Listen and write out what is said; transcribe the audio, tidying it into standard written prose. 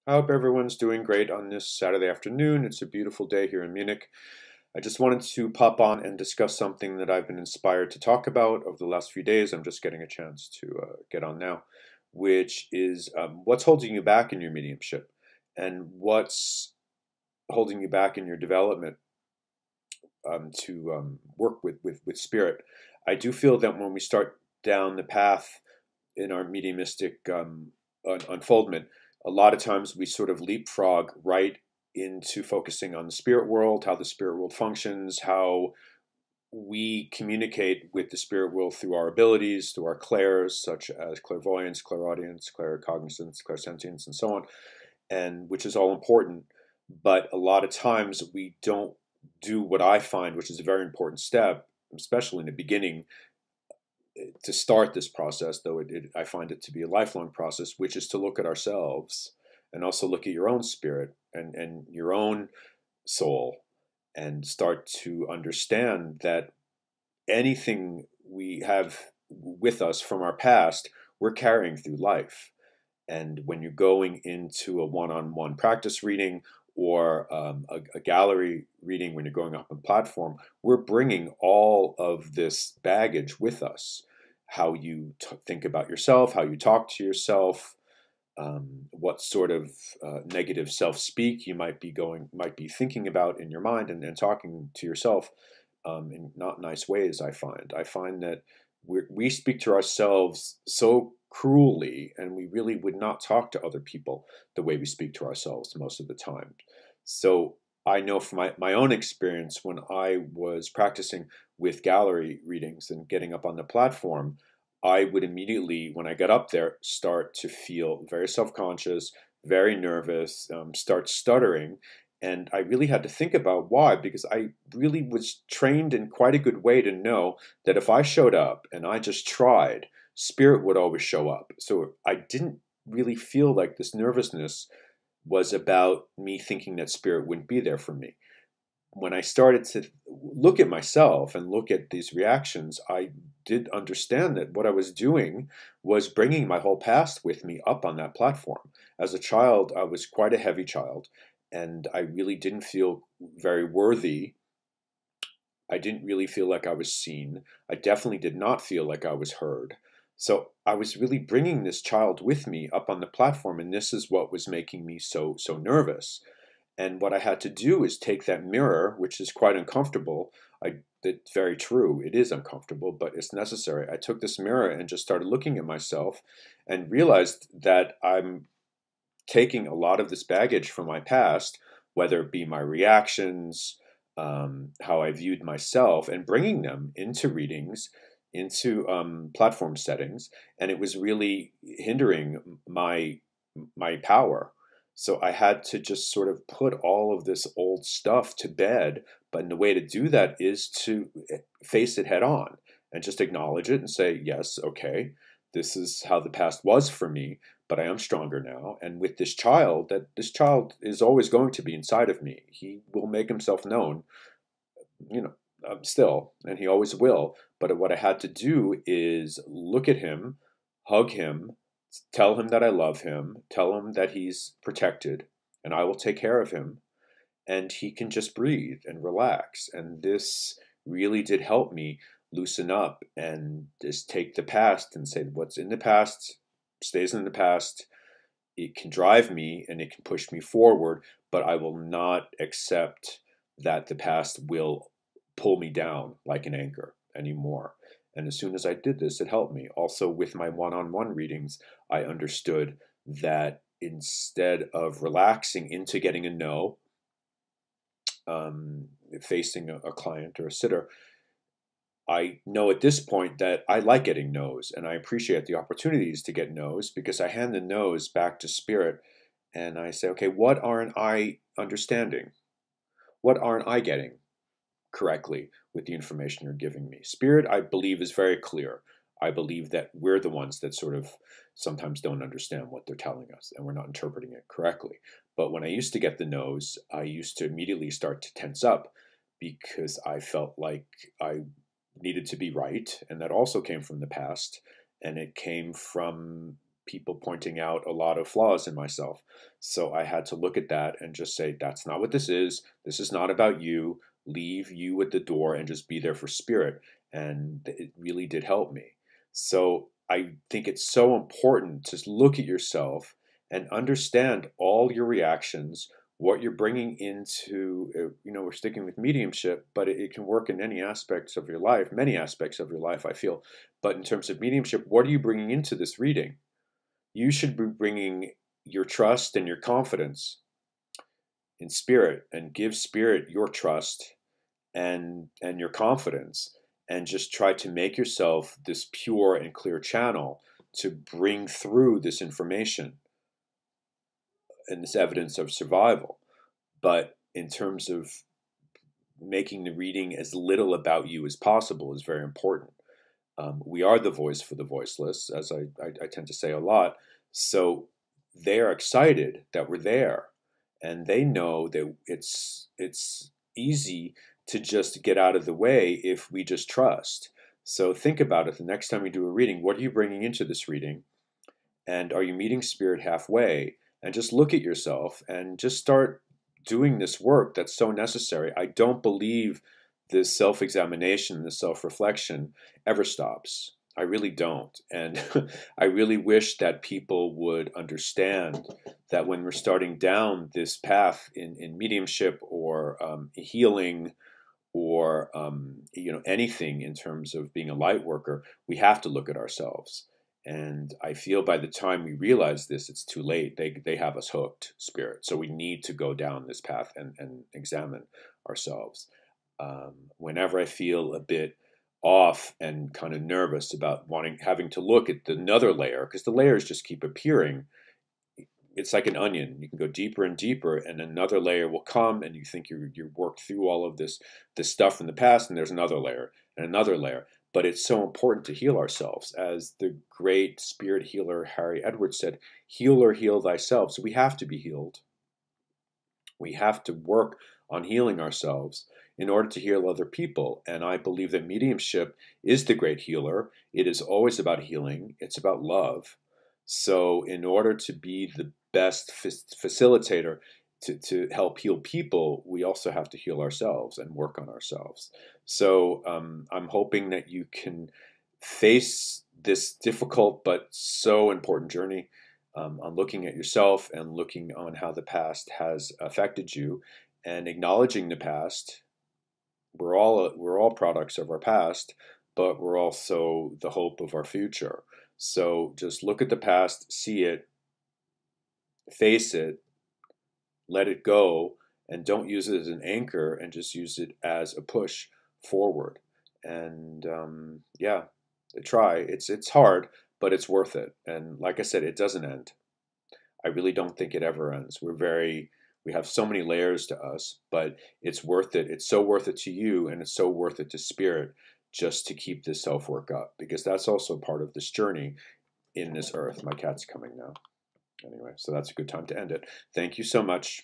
I hope everyone's doing great on this Saturday afternoon. It's a beautiful day here in Munich. I just wanted to pop on and discuss something that I've been inspired to talk about over the last few days. I'm just getting a chance to get on now, which is what's holding you back in your mediumship and what's holding you back in your development to work with spirit. I do feel that when we start down the path in our mediumistic unfoldment, a lot of times we sort of leapfrog right into focusing on the spirit world, how the spirit world functions, how we communicate with the spirit world through our abilities, through our clairs, such as clairvoyance, clairaudience, claircognizance, clairsentience, and so on, and which is all important. But a lot of times we don't do what I find, which is a very important step, especially in the beginning, to start this process, though I find it to be a lifelong process, which is to look at ourselves and also look at your own spirit and your own soul and start to understand that anything we have with us from our past, we're carrying through life. And when you're going into a one-on-one practice reading or a gallery reading, when you're going up a platform, we're bringing all of this baggage with us. How you think about yourself, how you talk to yourself, what sort of negative self-speak you might be thinking about in your mind and talking to yourself in not nice ways. I find that we speak to ourselves so cruelly, and we really would not talk to other people the way we speak to ourselves most of the time. So I know from my own experience, when I was practicing with gallery readings and getting up on the platform, I would immediately, when I got up there, start to feel very self-conscious, very nervous, start stuttering. And I really had to think about why, because I really was trained in quite a good way to know that if I showed up and I just tried, spirit would always show up. So I didn't really feel like this nervousness was about me thinking that spirit wouldn't be there for me. When I started to look at myself and look at these reactions, I did understand that what I was doing was bringing my whole past with me up on that platform. As a child, I was quite a heavy child, and I really didn't feel very worthy. I didn't really feel like I was seen. I definitely did not feel like I was heard. So I was really bringing this child with me up on the platform, and this is what was making me so nervous. And what I had to do is take that mirror, which is quite uncomfortable. It's very true. It is uncomfortable, but it's necessary. I took this mirror and just started looking at myself and realized that I'm taking a lot of this baggage from my past, whether it be my reactions, how I viewed myself, and bringing them into readings, into platform settings, and it was really hindering my power. So I had to just sort of put all of this old stuff to bed. But the way to do that is to face it head on and just acknowledge it and say, yes, okay, this is how the past was for me, but I am stronger now. And with this child, that this child is always going to be inside of me. He will make himself known, you know, still, and he always will. But what I had to do is look at him, hug him, tell him that I love him, tell him that he's protected, and I will take care of him, and he can just breathe and relax. And this really did help me loosen up and just take the past and say what's in the past stays in the past. It can drive me and it can push me forward, but I will not accept that the past will pull me down like an anchor anymore. And as soon as I did this, it helped me. Also, with my one-on-one readings, I understood that instead of relaxing into getting a no, facing a client or a sitter, I know at this point that I like getting no's, and I appreciate the opportunities to get no's, because I hand the no's back to spirit and I say, okay, what aren't I understanding? What aren't I getting correctly with the information you're giving me? Spirit, I believe, is very clear. I believe that we're the ones that sort of sometimes don't understand what they're telling us and we're not interpreting it correctly. But when I used to get the no's, I used to immediately start to tense up because I felt like I needed to be right. And that also came from the past. And it came from people pointing out a lot of flaws in myself. So I had to look at that and just say, that's not what this is. This is not about you. Leave you at the door and just be there for spirit. And it really did help me. So I think it's so important to look at yourself and understand all your reactions, what you're bringing into, we're sticking with mediumship, but it can work in any aspects of your life, many aspects of your life, I feel. But in terms of mediumship, what are you bringing into this reading? You should be bringing your trust and your confidence in spirit, and give spirit your trust and your confidence, and just try to make yourself this pure and clear channel to bring through this information and this evidence of survival. But in terms of making the reading as little about you as possible is very important. We are the voice for the voiceless, as I tend to say a lot. So they're excited that we're there, and they know that it's easy to just get out of the way if we just trust. So think about it. The next time you do a reading, what are you bringing into this reading? And are you meeting spirit halfway? And just look at yourself and just start doing this work that's so necessary. I don't believe this self-examination, this self-reflection ever stops. I really don't. And I really wish that people would understand that when we're starting down this path in mediumship or healing or anything in terms of being a light worker, we have to look at ourselves. And I feel by the time we realize this, it's too late. They have us hooked, spirit. So we need to go down this path and examine ourselves. Whenever I feel a bit off and kind of nervous about having to look at another layer, because the layers just keep appearing. It's like an onion. You can go deeper and deeper, and another layer will come, and you think you worked through all of this stuff from the past, and there's another layer and another layer. But it's so important to heal ourselves. As the great spirit healer Harry Edwards said, heal or heal thyself. So we have to be healed. We have to work on healing ourselves in order to heal other people. And I believe that mediumship is the great healer. It is always about healing. It's about love. So in order to be the best facilitator to help heal people, we also have to heal ourselves and work on ourselves. So I'm hoping that you can face this difficult but so important journey on looking at yourself and looking on how the past has affected you, and acknowledging the past. We're all products of our past, but we're also the hope of our future. So just look at the past, see it, face it, let it go, and don't use it as an anchor, and just use it as a push forward. And try. It's hard, but it's worth it. And like I said, it doesn't end. I really don't think it ever ends. We have so many layers to us, but it's worth it. It's so worth it to you, and it's so worth it to spirit, just to keep this self-work up, because that's also part of this journey in this earth. My cat's coming now. Anyway, so that's a good time to end it. Thank you so much.